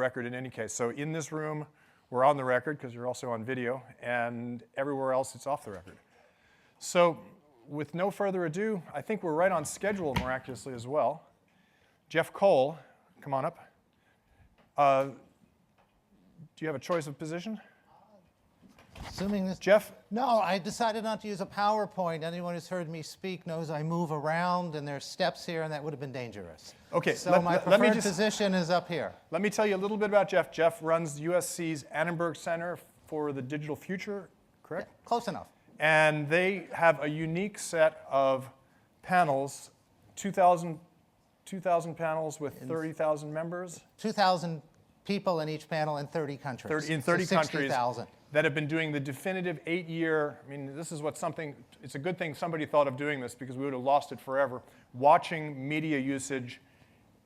record in any case. So in this room, we're on the record because you're also on video, and everywhere else it's off the record. So with no further ado, I think we're right on schedule miraculously as well. Jeff Cole, come on up. Do you have a choice of position? Assuming this, Jeff? No, I decided not to use a PowerPoint. Anyone who's heard me speak knows I move around, and there's steps here, and that would have been dangerous. Okay, so my preferred position is up here. Let me tell you a little bit about Jeff. Jeff runs USC's Annenberg Center for the Digital Future, correct? Yeah, close enough. And they have a unique set of panels, 2,000 panels with 30,000 members. 2,000 people in each panel in 30 countries. In 30 so countries 60,000. That have been doing the definitive 8-year, I mean, this is it's a good thing somebody thought of doing this because we would have lost it forever, watching media usage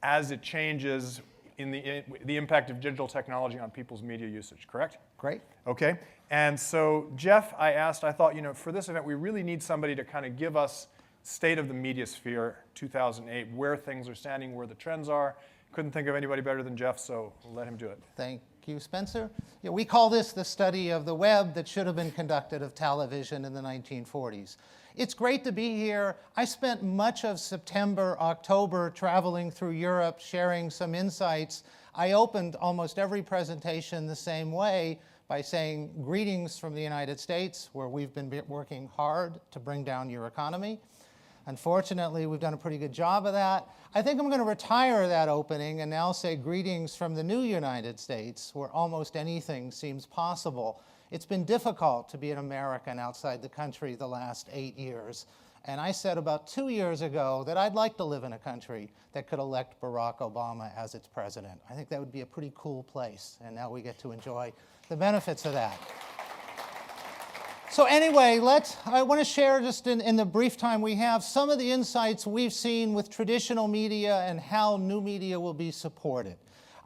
as it changes in the impact of digital technology on people's media usage, correct? Great. Okay, and so Jeff, I thought, for this event, we really need somebody to kind of give us state of the Mediasphere 2008, where things are standing, where the trends are. Couldn't think of anybody better than Jeff, so let him do it. Thank you, Spencer. Yeah, we call this the study of the web that should have been conducted of television in the 1940s. It's great to be here. I spent much of September, October traveling through Europe, sharing some insights. I opened almost every presentation the same way by saying greetings from the United States, where we've been working hard to bring down your economy. Unfortunately, we've done a pretty good job of that. I think I'm going to retire that opening and now say greetings from the new United States, where almost anything seems possible. It's been difficult to be an American outside the country the last 8 years. And I said about 2 years ago that I'd like to live in a country that could elect Barack Obama as its president. I think that would be a pretty cool place. And now we get to enjoy the benefits of that. So anyway, I want to share just in the brief time we have some of the insights we've seen with traditional media and how new media will be supported.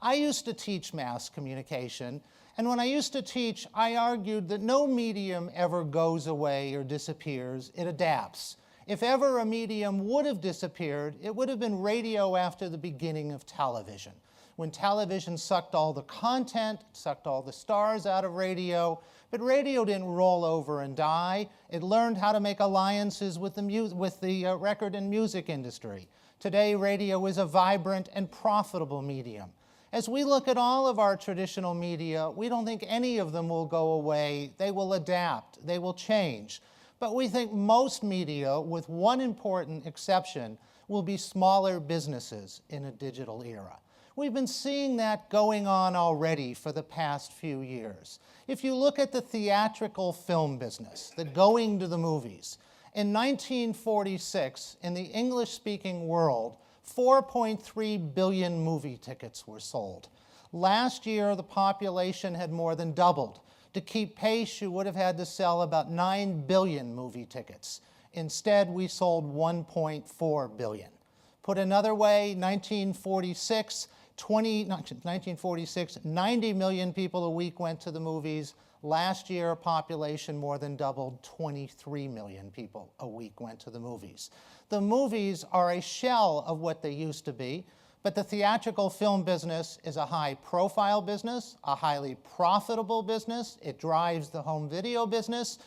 I used to teach mass communication, and when I used to teach, I argued that no medium ever goes away or disappears, it adapts. If ever a medium would have disappeared, it would have been radio after the beginning of television. When television sucked all the content, sucked all the stars out of radio, but radio didn't roll over and die. It learned how to make alliances with the record and music industry. Today, radio is a vibrant and profitable medium. As we look at all of our traditional media, we don't think any of them will go away. They will adapt. They will change. But we think most media, with one important exception, will be smaller businesses in a digital era. We've been seeing that going on already for the past few years. If you look at the theatrical film business, the going to the movies, in 1946, in the English-speaking world, 4.3 billion movie tickets were sold. Last year, the population had more than doubled. To keep pace, you would have had to sell about 9 billion movie tickets. Instead, we sold 1.4 billion. Put another way, 1946, 90 million people a week went to the movies. Last year, population more than doubled, 23 million people a week went to the movies. The movies are a shell of what they used to be, but the theatrical film business is a high-profile business, a highly profitable business. It drives the home video business,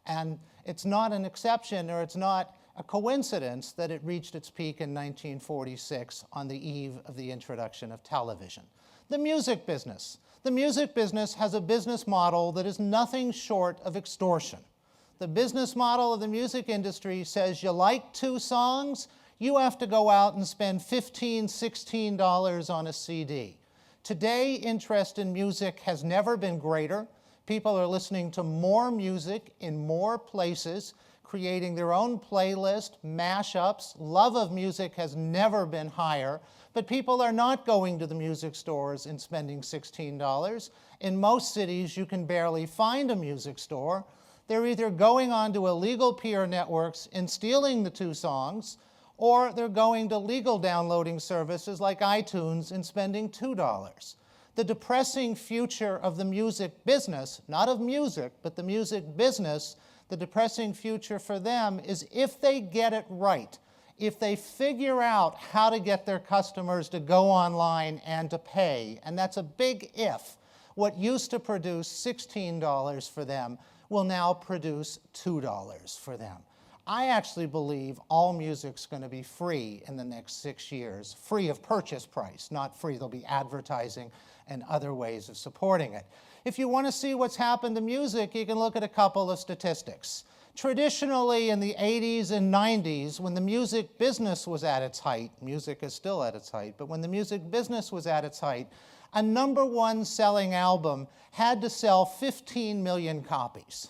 and it's not an exception, or it's not a coincidence that it reached its peak in 1946 on the eve of the introduction of television. The music business. The music business has a business model that is nothing short of extortion. The business model of the music industry says you like 2 songs, you have to go out and spend $15, $16 on a CD. Today, interest in music has never been greater. People are listening to more music in more places, creating their own playlist, mashups. Love of music has never been higher, but people are not going to the music stores and spending $16. In most cities, you can barely find a music store. They're either going onto illegal peer networks and stealing the 2 songs, or they're going to legal downloading services like iTunes and spending $2. The depressing future of the music business, not of music, but the music business, the depressing future for them is if they get it right, if they figure out how to get their customers to go online and to pay, and that's a big if, what used to produce $16 for them will now produce $2 for them. I actually believe all music's going to be free in the next 6 years, free of purchase price, not free. There'll be advertising and other ways of supporting it. If you want to see what's happened to music, you can look at a couple of statistics. Traditionally, in the 80s and 90s, when the music business was at its height, music is still at its height, but when the music business was at its height, a #1 selling album had to sell 15 million copies.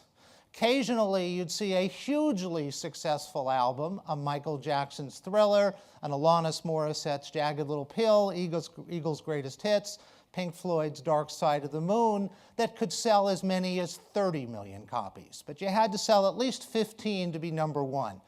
Occasionally, you'd see a hugely successful album, a Michael Jackson's Thriller, an Alanis Morissette's Jagged Little Pill, Eagles' Greatest Hits, Pink Floyd's Dark Side of the Moon, that could sell as many as 30 million copies. But you had to sell at least 15 to be #1.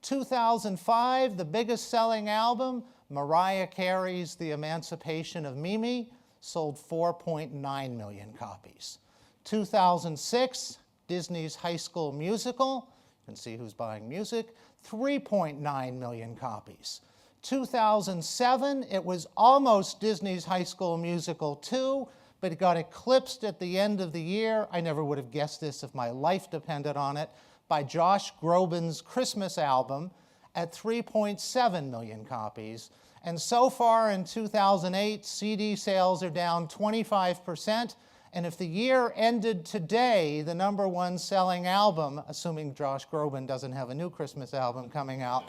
2005, the biggest selling album, Mariah Carey's The Emancipation of Mimi, sold 4.9 million copies. 2006, Disney's High School Musical, you can see who's buying music, 3.9 million copies. 2007, it was almost Disney's High School Musical 2, but it got eclipsed at the end of the year. I never would have guessed this if my life depended on it, by Josh Groban's Christmas album at 3.7 million copies. And so far in 2008, CD sales are down 25%. And if the year ended today, the #1 selling album, assuming Josh Groban doesn't have a new Christmas album coming out,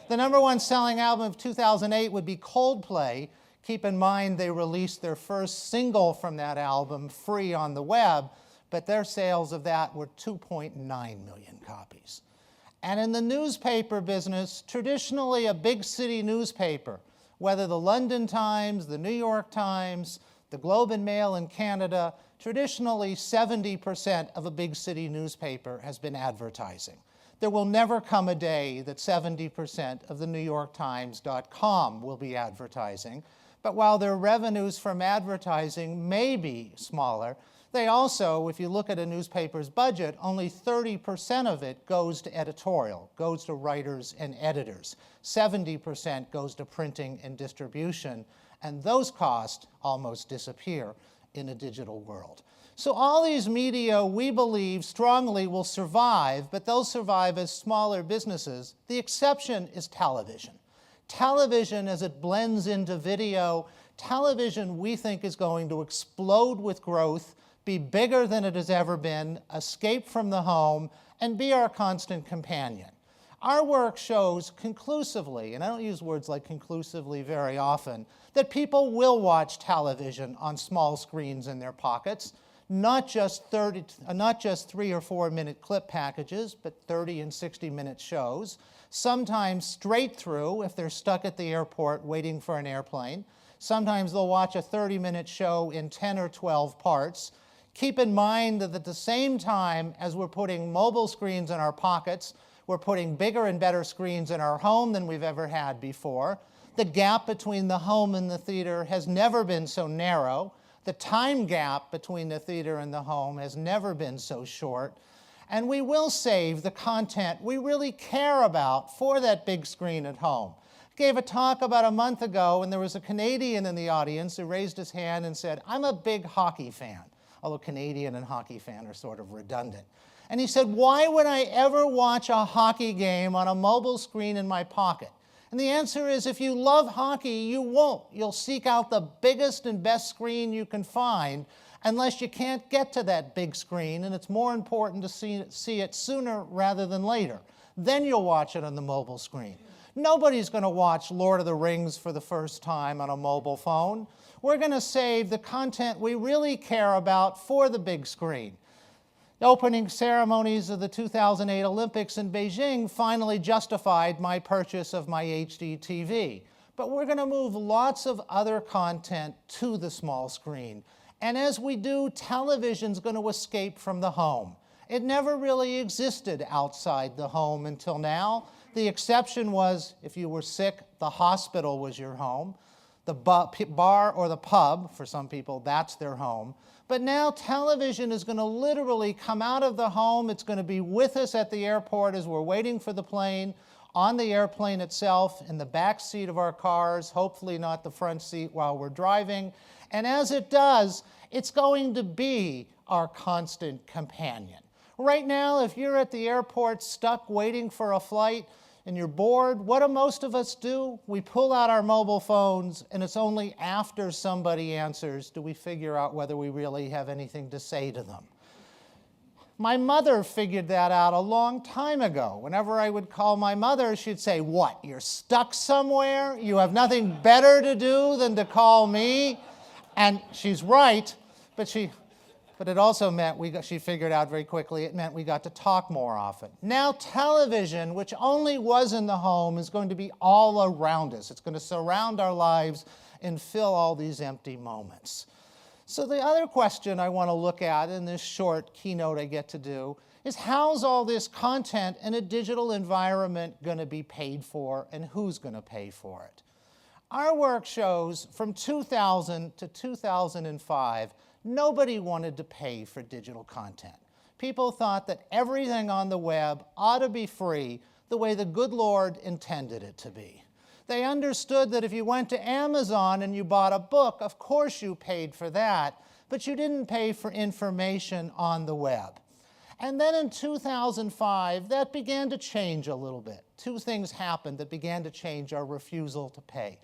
the #1 selling album of 2008 would be Coldplay. Keep in mind they released their first single from that album free on the web, but their sales of that were 2.9 million copies. And in the newspaper business, traditionally a big city newspaper, whether the London Times, the New York Times, the Globe and Mail in Canada, traditionally 70% of a big city newspaper has been advertising. There will never come a day that 70% of the NewYorkTimes.com will be advertising. But while their revenues from advertising may be smaller, they also, if you look at a newspaper's budget, only 30% of it goes to editorial, goes to writers and editors. 70% goes to printing and distribution, and those costs almost disappear in a digital world. So all these media, we believe strongly, will survive, but they'll survive as smaller businesses. The exception is television. Television, as it blends into video, television, we think, is going to explode with growth, be bigger than it has ever been, escape from the home, and be our constant companion. Our work shows conclusively, and I don't use words like conclusively very often, that people will watch television on small screens in their pockets, not just 3 or 4 minute clip packages, but 30 and 60-minute shows, sometimes straight through if they're stuck at the airport waiting for an airplane. Sometimes they'll watch a 30-minute show in 10 or 12 parts. Keep in mind that at the same time as we're putting mobile screens in our pockets, we're putting bigger and better screens in our home than we've ever had before. The gap between the home and the theater has never been so narrow. The time gap between the theater and the home has never been so short. And we will save the content we really care about for that big screen at home. I gave a talk about a month ago, and there was a Canadian in the audience who raised his hand and said, "I'm a big hockey fan," although Canadian and hockey fan are sort of redundant. And he said, "Why would I ever watch a hockey game on a mobile screen in my pocket?" And the answer is, if you love hockey, you won't. You'll seek out the biggest and best screen you can find unless you can't get to that big screen, and it's more important to see it sooner rather than later. Then you'll watch it on the mobile screen. Nobody's going to watch Lord of the Rings for the first time on a mobile phone. We're going to save the content we really care about for the big screen. The opening ceremonies of the 2008 Olympics in Beijing finally justified my purchase of my HD TV. But we're going to move lots of other content to the small screen. And as we do, television's going to escape from the home. It never really existed outside the home until now. The exception was if you were sick, the hospital was your home. The bar or the pub, for some people, that's their home. But now television is going to literally come out of the home. It's going to be with us at the airport as we're waiting for the plane. on the airplane itself, in the back seat of our cars, hopefully not the front seat while we're driving. And as it does, it's going to be our constant companion. Right now, if you're at the airport stuck waiting for a flight and you're bored, what do most of us do? We pull out our mobile phones, and it's only after somebody answers do we figure out whether we really have anything to say to them. My mother figured that out a long time ago. Whenever I would call my mother, she'd say, "What, you're stuck somewhere? You have nothing better to do than to call me?" And she's right, but it also meant she figured out very quickly, it meant we got to talk more often. Now television, which only was in the home, is going to be all around us. It's going to surround our lives and fill all these empty moments. So the other question I want to look at in this short keynote I get to do is, how's all this content in a digital environment going to be paid for, and who's going to pay for it? Our work shows from 2000 to 2005, nobody wanted to pay for digital content. People thought that everything on the web ought to be free the way the good Lord intended it to be. They understood that if you went to Amazon and you bought a book, of course you paid for that, but you didn't pay for information on the web. And then in 2005, that began to change a little bit. Two things happened that began to change our refusal to pay.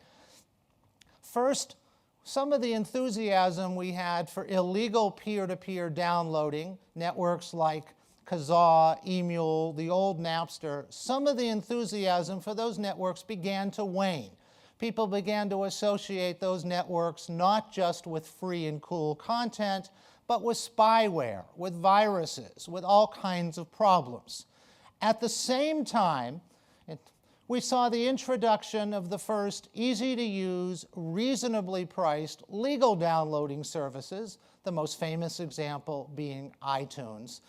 First, some of the enthusiasm we had for illegal peer-to-peer downloading, networks like Kazaa, Emule, the old Napster, some of the enthusiasm for those networks began to wane. People began to associate those networks not just with free and cool content, but with spyware, with viruses, with all kinds of problems. At the same time, we saw the introduction of the first easy-to-use, reasonably priced legal downloading services, the most famous example being iTunes.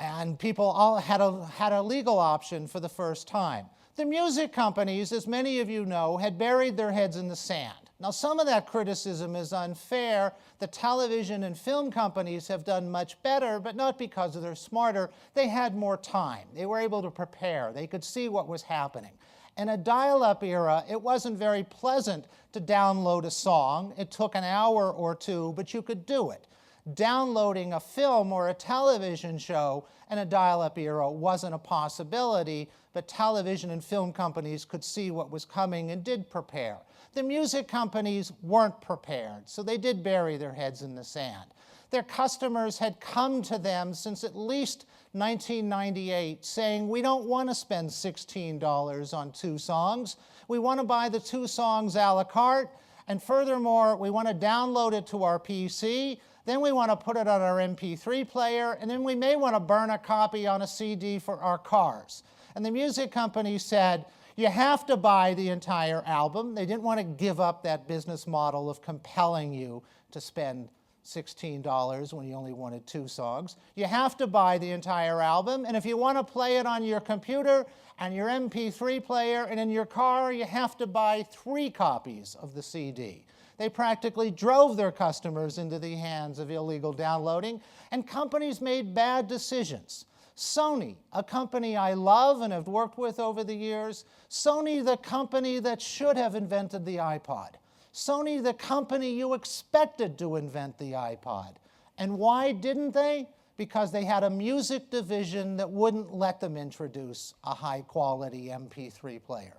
And people all had a legal option for the first time. The music companies, as many of you know, had buried their heads in the sand. Now, some of that criticism is unfair. The television and film companies have done much better, but not because they're smarter. They had more time. They were able to prepare. They could see what was happening. In a dial-up era, it wasn't very pleasant to download a song. It took an hour or two, but you could do it. Downloading a film or a television show in a dial-up era wasn't a possibility, but television and film companies could see what was coming and did prepare. The music companies weren't prepared, so they did bury their heads in the sand. Their customers had come to them since at least 1998 saying, "We don't want to spend $16 on 2 songs. We want to buy the 2 songs a la carte, and furthermore, we want to download it to our PC. Then we want to put it on our MP3 player, and then we may want to burn a copy on a CD for our cars." And the music company said, "You have to buy the entire album." They didn't want to give up that business model of compelling you to spend $16 when you only wanted 2 songs. You have to buy the entire album, and if you want to play it on your computer and your MP3 player and in your car, you have to buy 3 copies of the CD. They practically drove their customers into the hands of illegal downloading, and companies made bad decisions. Sony, a company I love and have worked with over the years, Sony, the company that should have invented the iPod. Sony, the company you expected to invent the iPod. And why didn't they? Because they had a music division that wouldn't let them introduce a high-quality MP3 player.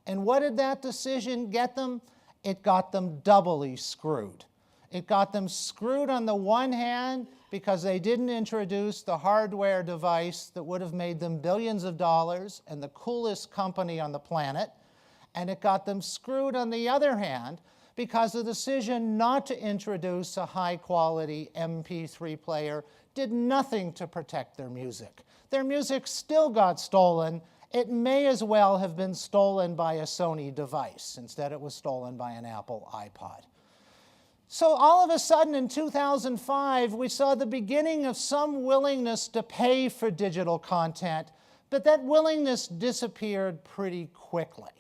And what did that decision get them? It got them doubly screwed. It got them screwed on the one hand because they didn't introduce the hardware device that would have made them billions of dollars and the coolest company on the planet. And it got them screwed on the other hand because the decision not to introduce a high-quality MP3 player did nothing to protect their music. Their music still got stolen. It may as well have been stolen by a Sony device. Instead, it was stolen by an Apple iPod. So all of a sudden in 2005, we saw the beginning of some willingness to pay for digital content, but that willingness disappeared pretty quickly.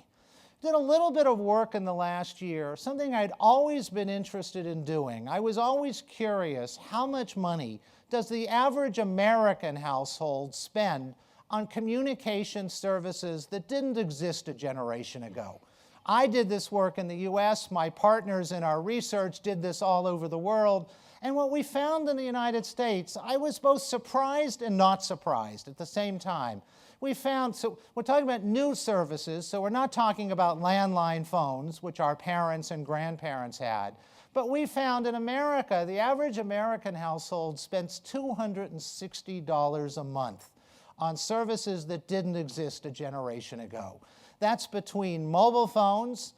Did a little bit of work in the last year, something I'd always been interested in doing. I was always curious, how much money does the average American household spend on communication services that didn't exist a generation ago. I did this work in the US, my partners in our research did this all over the world, and what we found in the United States, I was both surprised and not surprised at the same time. We found, so we're talking about new services, so we're not talking about landline phones, which our parents and grandparents had, but we found in America, the average American household spends $260 a month on services that didn't exist a generation ago. That's between mobile phones,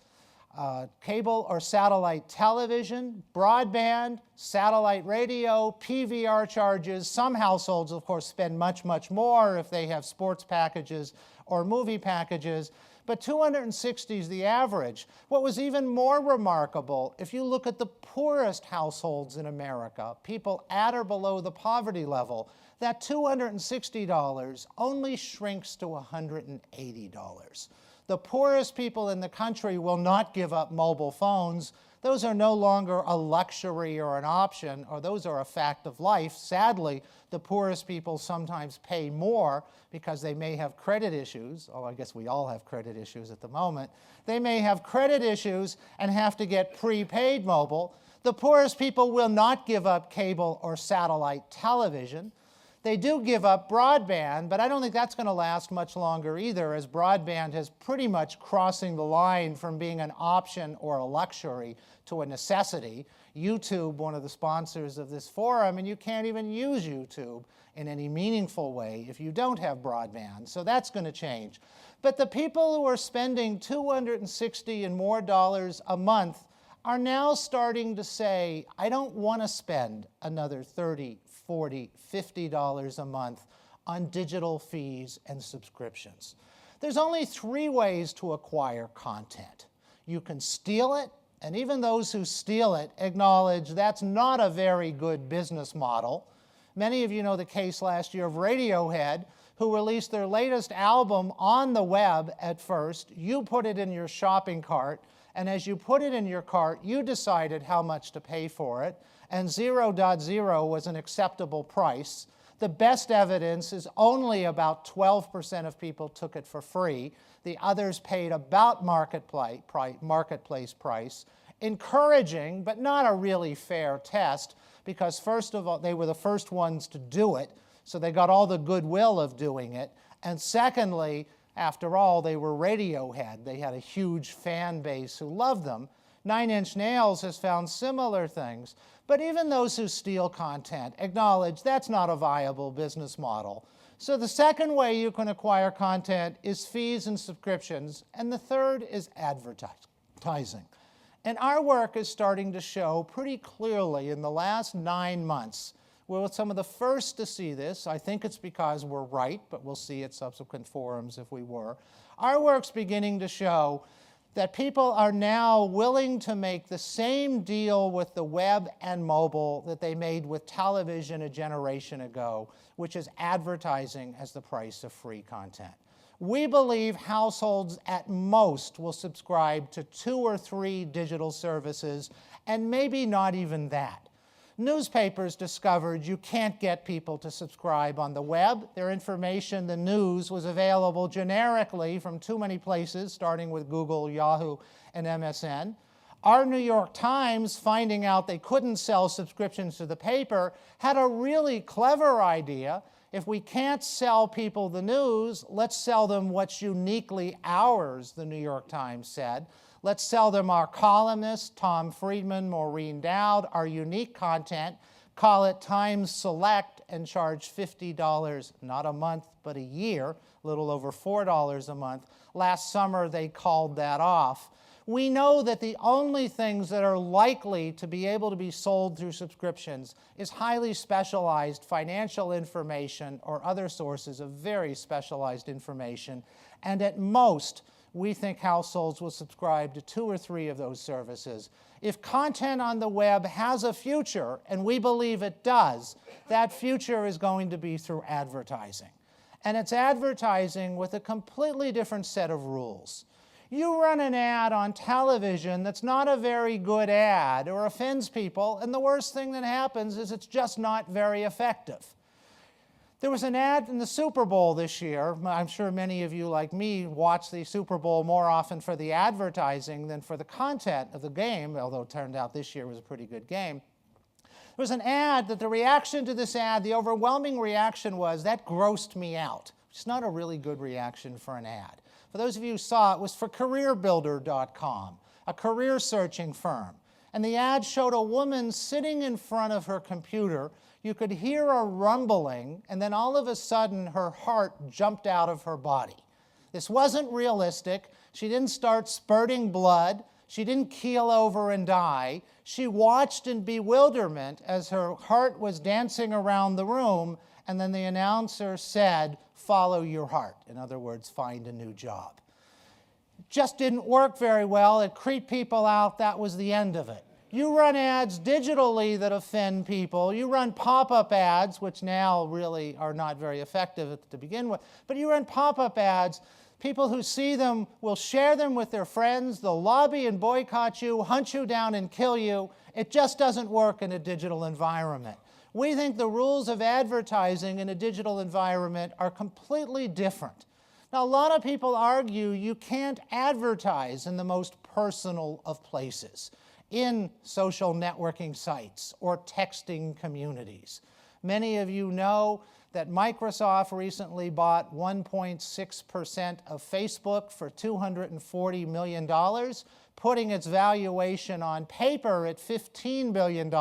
cable or satellite television, broadband, satellite radio, PVR charges. Some households, of course, spend much, much more if they have sports packages or movie packages. But 260 is the average. What was even more remarkable, if you look at the poorest households in America, people at or below the poverty level, that $260 only shrinks to $180. The poorest people in the country will not give up mobile phones. Those are no longer a luxury or an option, or those are a fact of life. Sadly, the poorest people sometimes pay more because they may have credit issues. Oh, I guess we all have credit issues at the moment. They may have credit issues and have to get prepaid mobile. The poorest people will not give up cable or satellite television. They do give up broadband, but I don't think that's going to last much longer either, as broadband is pretty much crossing the line from being an option or a luxury to a necessity. YouTube, one of the sponsors of this forum, and you can't even use YouTube in any meaningful way if you don't have broadband. So that's going to change. But the people who are spending $260 and more a month are now starting to say, I don't want to spend another $30, $40, $50 a month on digital fees and subscriptions. There's only 3 ways to acquire content. You can steal it, and even those who steal it acknowledge that's not a very good business model. Many of you know the case last year of Radiohead, who released their latest album on the web at first. You put it in your shopping cart, and as you put it in your cart, you decided how much to pay for it, and 0.0 was an acceptable price. The best evidence is only about 12% of people took it for free. The others paid about marketplace price. Encouraging, but not a really fair test, because first of all, they were the first ones to do it, so they got all the goodwill of doing it. And secondly, after all, they were Radiohead. They had a huge fan base who loved them. Nine Inch Nails has found similar things. But even those who steal content acknowledge that's not a viable business model. So the second way you can acquire content is fees and subscriptions, and the third is advertising. And our work is starting to show pretty clearly in the last 9 months. We're some of the first to see this. I think it's because we're right, but we'll see at subsequent forums if we were. Our work's beginning to show that people are now willing to make the same deal with the web and mobile that they made with television a generation ago, which is advertising as the price of free content. We believe households at most will subscribe to 2 or 3 digital services, and maybe not even that. Newspapers discovered you can't get people to subscribe on the web. Their information, the news, was available generically from too many places, starting with Google, Yahoo, and MSN. Our New York Times, finding out they couldn't sell subscriptions to the paper, had a really clever idea. If we can't sell people the news, let's sell them what's uniquely ours, the New York Times said. Let's sell them our columnists, Tom Friedman, Maureen Dowd, our unique content, call it Times Select, and charge $50, not a month, but a year, a little over $4 a month. Last summer, they called that off. We know that the only things that are likely to be able to be sold through subscriptions is highly specialized financial information or other sources of very specialized information, and at most, we think households will subscribe to 2 or 3 of those services. If content on the web has a future, and we believe it does, that future is going to be through advertising. And it's advertising with a completely different set of rules. You run an ad on television that's not a very good ad or offends people, and the worst thing that happens is it's just not very effective. There was an ad in the Super Bowl this year. I'm sure many of you, like me, watch the Super Bowl more often for the advertising than for the content of the game, although it turned out this year was a pretty good game. There was an ad that the reaction to this ad, the overwhelming reaction was, that grossed me out. It's not a really good reaction for an ad. For those of you who saw it, was for careerbuilder.com, a career searching firm. And the ad showed a woman sitting in front of her computer. You could hear a rumbling, and then all of a sudden her heart jumped out of her body. This wasn't realistic. She didn't start spurting blood. She didn't keel over and die. She watched in bewilderment as her heart was dancing around the room, and then the announcer said, "Follow your heart." In other words, find a new job. It just didn't work very well. It creeped people out. That was the end of it. You run ads digitally that offend people. You run pop-up ads, which now really are not very effective to begin with. But you run pop-up ads. People who see them will share them with their friends. They'll lobby and boycott you, hunt you down and kill you. It just doesn't work in a digital environment. We think the rules of advertising in a digital environment are completely different. Now, a lot of people argue you can't advertise in the most personal of places, in social networking sites or texting communities. Many of you know that Microsoft recently bought 1.6% of Facebook for $240 million, putting its valuation on paper at $15 billion,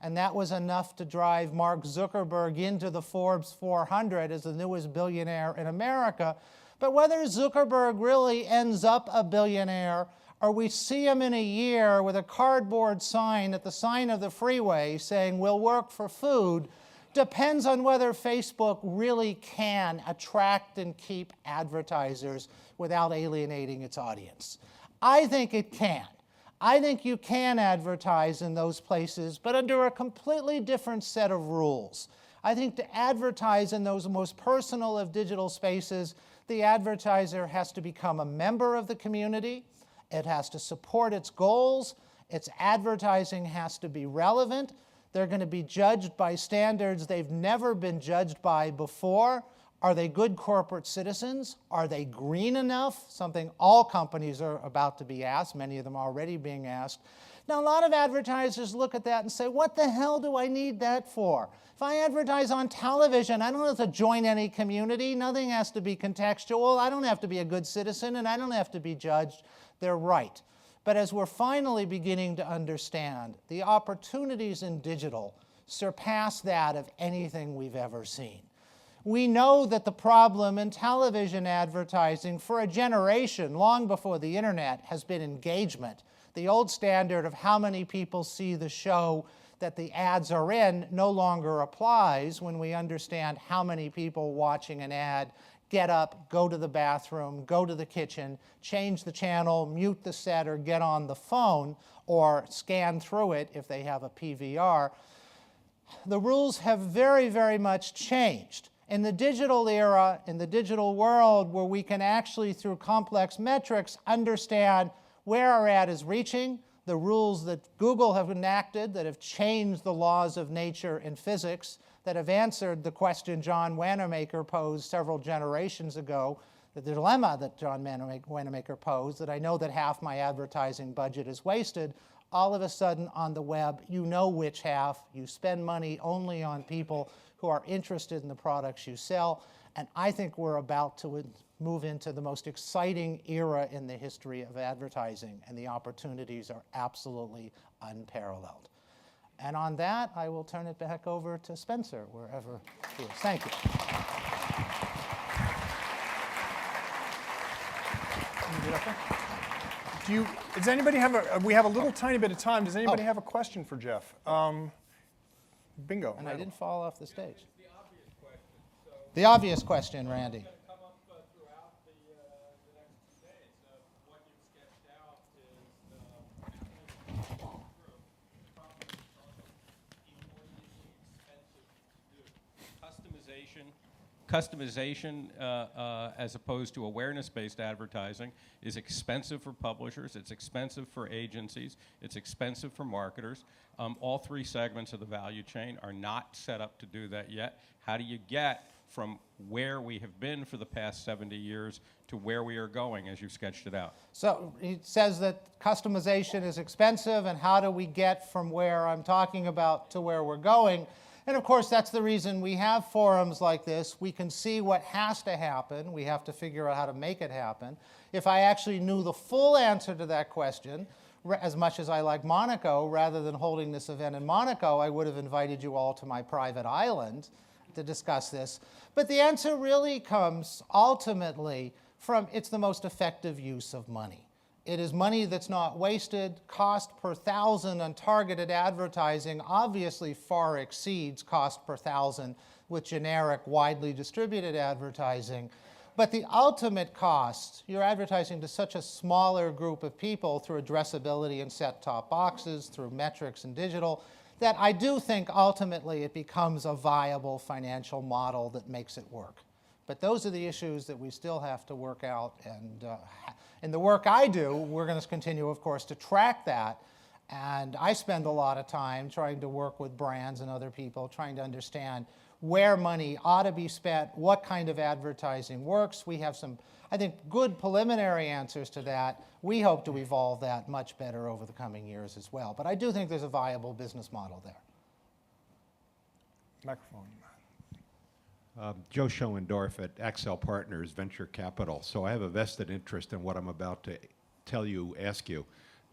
and that was enough to drive Mark Zuckerberg into the Forbes 400 as the newest billionaire in America. But whether Zuckerberg really ends up a billionaire or we see him in a year with a cardboard sign at the sign of the freeway saying, "We'll work for food," depends on whether Facebook really can attract and keep advertisers without alienating its audience. I think it can. I think you can advertise in those places, but under a completely different set of rules. I think to advertise in those most personal of digital spaces, the advertiser has to become a member of the community. It has to support its goals. Its advertising has to be relevant. They're going to be judged by standards they've never been judged by before. Are they good corporate citizens? Are they green enough? Something all companies are about to be asked, many of them already being asked. Now, a lot of advertisers look at that and say, what the hell do I need that for? If I advertise on television, I don't have to join any community. Nothing has to be contextual. I don't have to be a good citizen, and I don't have to be judged. They're right. But as we're finally beginning to understand, the opportunities in digital surpass that of anything we've ever seen. We know that the problem in television advertising for a generation, long before the internet, has been engagement. The old standard of how many people see the show that the ads are in no longer applies when we understand how many people watching an ad get up, go to the bathroom, go to the kitchen, change the channel, mute the set, or get on the phone, or scan through it if they have a PVR. The rules have very, very much changed. In the digital era, in the digital world, where we can actually, through complex metrics, understand where our ad is reaching, the rules that Google have enacted that have changed the laws of nature and physics, that have answered the question John Wanamaker posed several generations ago, the dilemma that John Wanamaker posed, that I know that half my advertising budget is wasted. All of a sudden on the web, you know which half. You spend money only on people who are interested in the products you sell. And I think we're about to move into the most exciting era in the history of advertising, and the opportunities are absolutely unparalleled. And on that, I will turn it back over to Spencer, wherever he is. Thank you. Does anybody have we have a little tiny bit of time. Does anybody have a question for Jeff? Bingo. And I didn't fall off the stage. The obvious question, Randy. customization as opposed to awareness-based advertising is expensive for publishers, it's expensive for agencies, it's expensive for marketers. All three segments of the value chain are not set up to do that yet. How do you get from where we have been for the past 70 years to where we are going, as you've sketched it out? So he says that customization is expensive, and how do we get from where I'm talking about to where we're going? And of course, that's the reason we have forums like this. We can see what has to happen. We have to figure out how to make it happen. If I actually knew the full answer to that question, as much as I like Monaco, rather than holding this event in Monaco, I would have invited you all to my private island to discuss this. But the answer really comes ultimately from it's the most effective use of money. It is money that's not wasted. Cost per thousand on targeted advertising obviously far exceeds cost per thousand with generic, widely distributed advertising. But the ultimate cost, you're advertising to such a smaller group of people through addressability and set-top boxes, through metrics and digital, that I do think ultimately it becomes a viable financial model that makes it work. But those are the issues that we still have to work out. And in the work I do, we're going to continue, of course, to track that. And I spend a lot of time trying to work with brands and other people, trying to understand where money ought to be spent, what kind of advertising works. We have some, I think, good preliminary answers to that. We hope to evolve that much better over the coming years as well. But I do think there's a viable business model there. Microphone. Joe Schoendorf at Accel Partners Venture Capital. So I have a vested interest in what I'm about to ask you.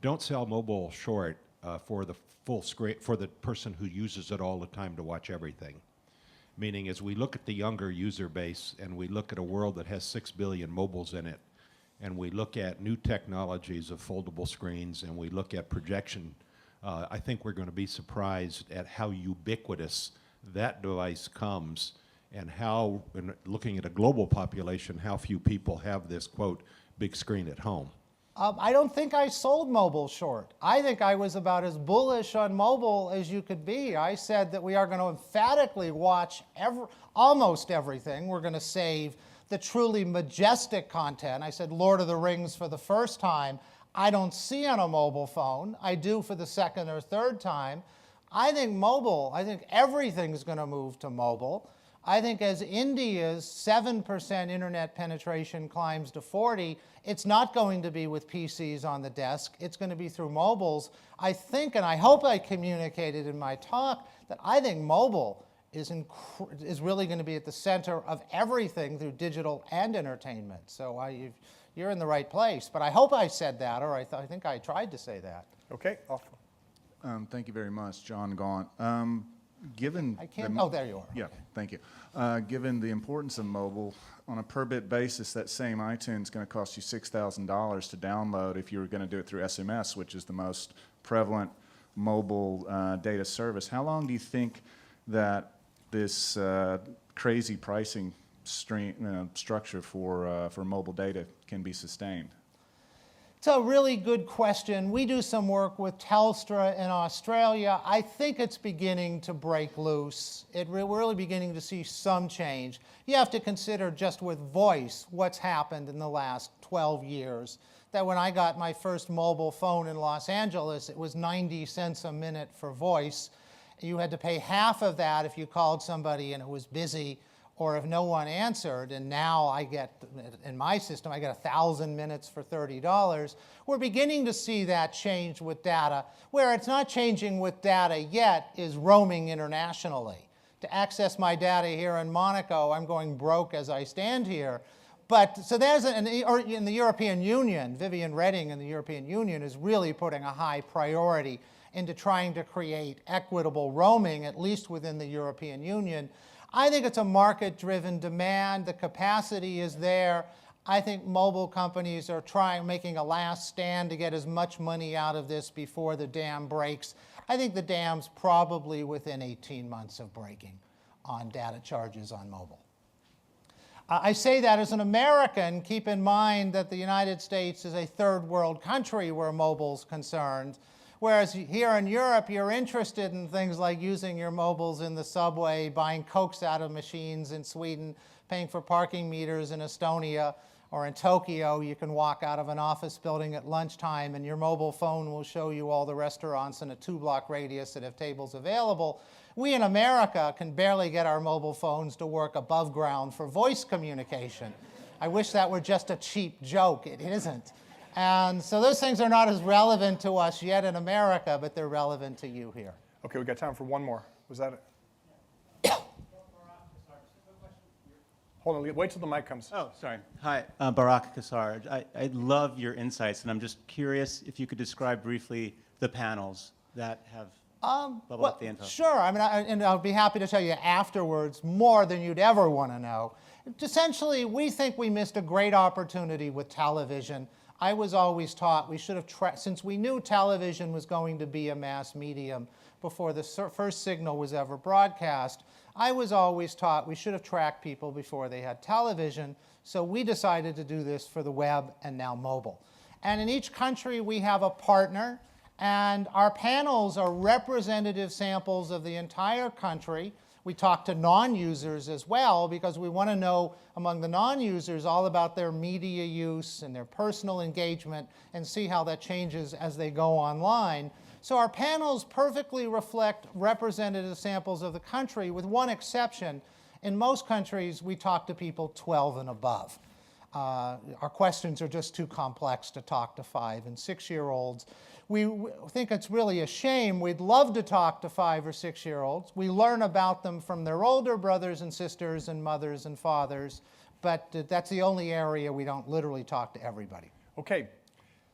Don't sell mobile short for the full screen, for the person who uses it all the time to watch everything. Meaning, as we look at the younger user base and we look at a world that has 6 billion mobiles in it, and we look at new technologies of foldable screens, and we look at projection, I think we're going to be surprised at how ubiquitous that device comes, and how, looking at a global population, how few people have this, quote, big screen at home. I don't think I sold mobile short. I think I was about as bullish on mobile as you could be. I said that we are going to emphatically watch almost everything. We're going to save the truly majestic content. I said Lord of the Rings for the first time. I don't see on a mobile phone. I do for the second or third time. I think everything's going to move to mobile. I think as India's 7% internet penetration climbs to 40, it's not going to be with PCs on the desk. It's going to be through mobiles. I think, and I hope I communicated in my talk, that I think mobile is really going to be at the center of everything through digital and entertainment. So you're in the right place. But I hope I said that, or I think I tried to say that. Okay, off. Thank you very much, John Gaunt. Given there you are. Yeah, thank you. Given the importance of mobile, on a per bit basis, that same iTunes is going to cost you $6,000 to download if you were going to do it through SMS, which is the most prevalent mobile data service. How long do you think that this crazy pricing structure for mobile data can be sustained? It's a really good question. We do some work with Telstra in Australia. I think it's beginning to break loose. We're really beginning to see some change. You have to consider just with voice what's happened in the last 12 years. That when I got my first mobile phone in Los Angeles, it was 90 cents a minute for voice. You had to pay half of that if you called somebody and it was busy, or if no one answered. And now I get, in my system, I get 1,000 minutes for $30. We're beginning to see that change with data. Where it's not changing with data yet is roaming internationally. To access my data here in Monaco, I'm going broke as I stand here. But so there's in the European Union, Vivian Redding in the European Union is really putting a high priority into trying to create equitable roaming, at least within the European Union. I think it's a market-driven demand. The capacity is there. I think mobile companies are making a last stand to get as much money out of this before the dam breaks. I think the dam's probably within 18 months of breaking on data charges on mobile. I say that as an American. Keep in mind that the United States is a third world country where mobile's concerned. Whereas here in Europe, you're interested in things like using your mobiles in the subway, buying Cokes out of machines in Sweden, paying for parking meters in Estonia or in Tokyo. You can walk out of an office building at lunchtime and your mobile phone will show you all the restaurants in a 2-block radius that have tables available. We in America can barely get our mobile phones to work above ground for voice communication. I wish that were just a cheap joke. It isn't. And so those things are not as relevant to us yet in America, but they're relevant to you here. Okay, we got time for one more. Was that it? Hold on, wait till the mic comes. Oh, sorry. Hi, Barak Kassar. I love your insights, and I'm just curious if you could describe briefly the panels that have bubbled up the info. Sure. I mean, and I'll be happy to tell you afterwards more than you'd ever want to know. Essentially, we think we missed a great opportunity with television. I was always taught we should have, since we knew television was going to be a mass medium before the first signal was ever broadcast, I was always taught we should have tracked people before they had television, so we decided to do this for the web and now mobile. And in each country we have a partner, and our panels are representative samples of the entire country. We talk to non-users as well because we want to know among the non-users all about their media use and their personal engagement and see how that changes as they go online. So our panels perfectly reflect representative samples of the country with one exception. In most countries, we talk to people 12 and above. Our questions are just too complex to talk to 5- and 6-year-olds. We think it's really a shame. We'd love to talk to 5- or 6-year-olds. We learn about them from their older brothers and sisters and mothers and fathers, but that's the only area we don't literally talk to everybody. Okay,